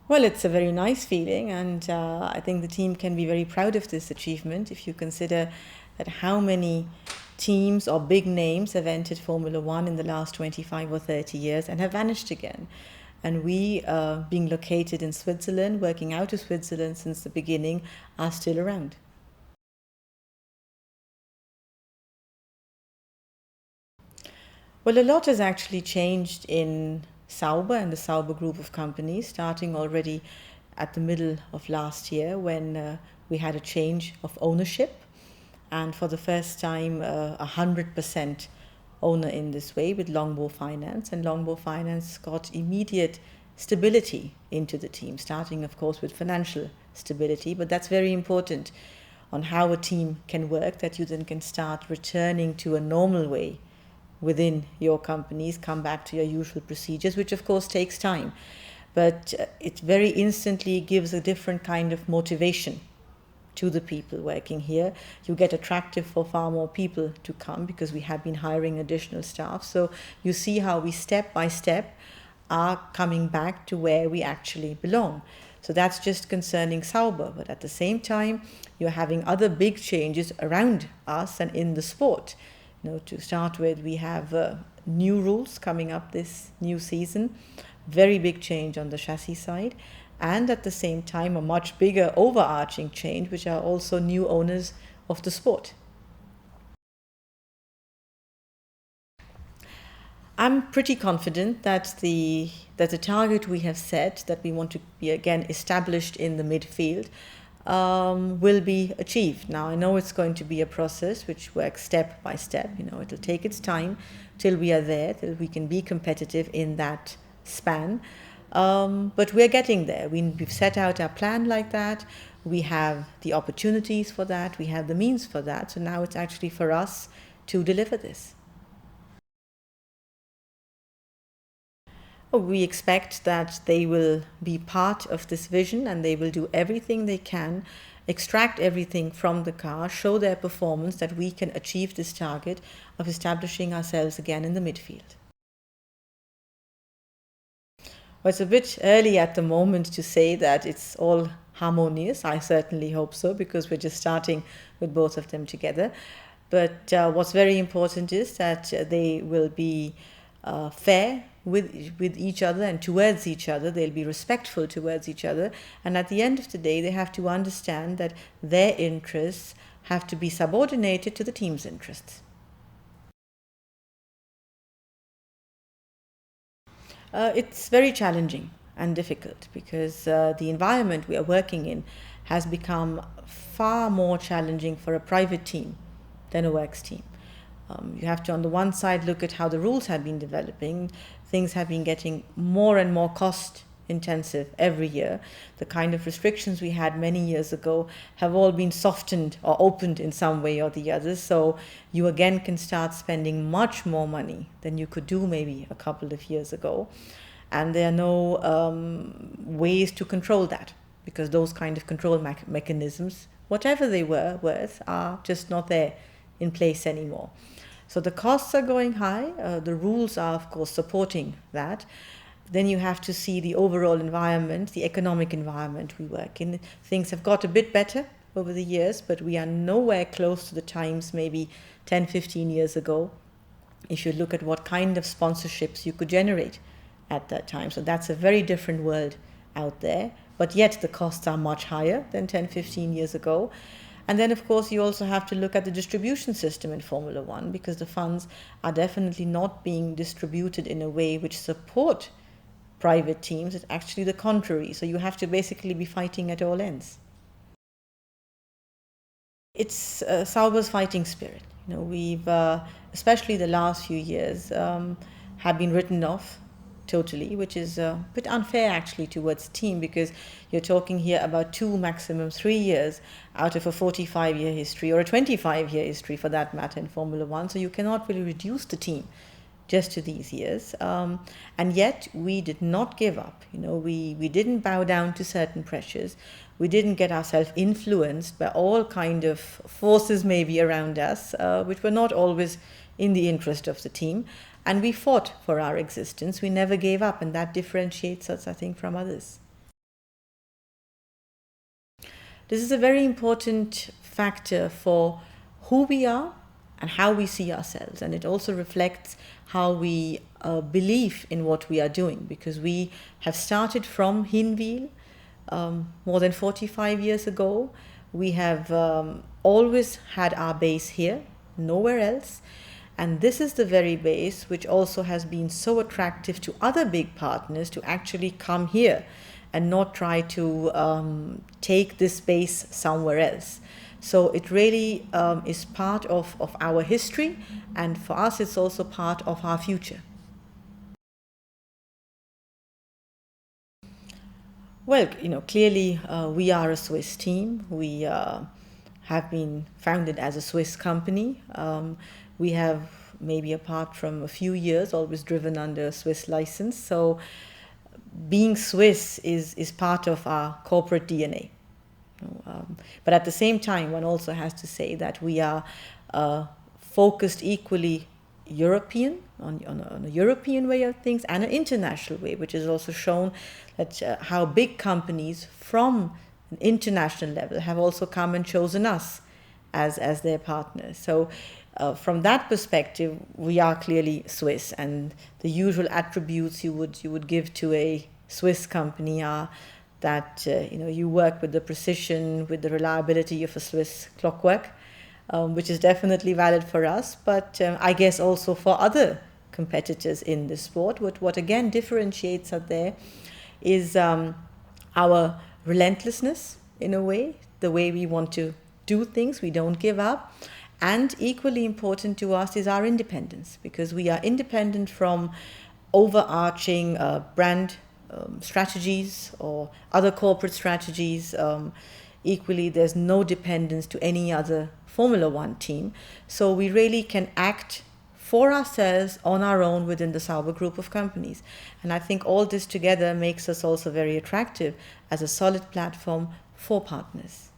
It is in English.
Well, it's a very nice feeling, and I think the team can be very proud of this achievement if you consider that how many teams or big names have entered Formula One in the last 25 or 30 years and have vanished again. And we, being located in Switzerland, working out of Switzerland since the beginning, are still around. Well, a lot has actually changed in Sauber and the Sauber group of companies, starting already at the middle of last year when we had a change of ownership. And for the first time, 100% owner in this way with Longbow Finance. And Longbow Finance got immediate stability into the team, starting, of course, with financial stability. But that's very important on how a team can work, that you then can start returning to a normal way within your companies, come back to your usual procedures, which of course takes time. But it very instantly gives a different kind of motivation to the people working here. You get attractive for far more people to come because we have been hiring additional staff. So you see how we step by step are coming back to where we actually belong. So that's just concerning Sauber. But at the same time, you're having other big changes around us and in the sport. To start with, we have new rules coming up this new season, very big change on the chassis side, and at the same time a much bigger overarching change, which are also new owners of the sport. I'm pretty confident that the target we have set, that we want to be again established in the midfield, will be achieved. Now, I know it's going to be a process which works step by step. It'll take its time till we are there, till we can be competitive in that span. But we're getting there. We've set out our plan like that. We have the opportunities for that. We have the means for that. So now it's actually for us to deliver this. We expect that they will be part of this vision and they will do everything they can, extract everything from the car, show their performance, that we can achieve this target of establishing ourselves again in the midfield. Well, it's a bit early at the moment to say that it's all harmonious. I certainly hope so, because we're just starting with both of them together. But what's very important is that they will be fair with each other and towards each other. They'll be respectful towards each other. And at the end of the day, they have to understand that their interests have to be subordinated to the team's interests. It's very challenging and difficult because the environment we are working in has become far more challenging for a private team than a works team. You have to, on the one side, look at how the rules have been developing. Things have been getting more and more cost intensive every year. The kind of restrictions we had many years ago have all been softened or opened in some way or the other. So you again can start spending much more money than you could do maybe a couple of years ago. And there are no ways to control that, because those kind of control mechanisms, whatever they were worth, are just not there in place anymore. So the costs are going high. The rules are, of course, supporting that. Then you have to see the overall environment, the economic environment we work in. Things have got a bit better over the years, but we are nowhere close to the times maybe 10, 15 years ago, if you look at what kind of sponsorships you could generate at that time. So that's a very different world out there. But yet the costs are much higher than 10, 15 years ago. And then, of course, you also have to look at the distribution system in Formula One, because the funds are definitely not being distributed in a way which support private teams. It's actually the contrary. So you have to basically be fighting at all ends. It's Sauber's fighting spirit. We've, especially the last few years, have been written off totally, which is a bit unfair actually towards the team, because you're talking here about 2, maximum 3 years out of a 45-year history, or a 25-year history for that matter, in Formula One. So you cannot really reduce the team just to these years. And yet we did not give up. We didn't bow down to certain pressures. We didn't get ourselves influenced by all kind of forces maybe around us, which were not always in the interest of the team. And we fought for our existence. We never gave up, and that differentiates us, I think, from others. This is a very important factor for who we are and how we see ourselves. And it also reflects how we believe in what we are doing, because we have started from Hinwil more than 45 years ago. We have always had our base here, nowhere else. And this is the very base which also has been so attractive to other big partners to actually come here and not try to take this base somewhere else. So it really is part of our history, and for us it's also part of our future. Well, clearly we are a Swiss team. We have been founded as a Swiss company. We have, maybe apart from a few years, always driven under a Swiss license. So being Swiss is part of our corporate DNA. But at the same time, one also has to say that we are focused equally European, on a European way of things, and an international way, which is also shown that how big companies from an international level have also come and chosen us as their partners. So from that perspective, we are clearly Swiss, and the usual attributes you would give to a Swiss company are that you work with the precision, with the reliability of a Swiss clockwork, which is definitely valid for us, but I guess also for other competitors in the sport. What again differentiates us there is our relentlessness, in a way, the way we want to do things, we don't give up. And equally important to us is our independence, because we are independent from overarching brand strategies or other corporate strategies. Equally, there's no dependence to any other Formula One team. So we really can act for ourselves on our own within the Sauber group of companies. And I think all this together makes us also very attractive as a solid platform for partners.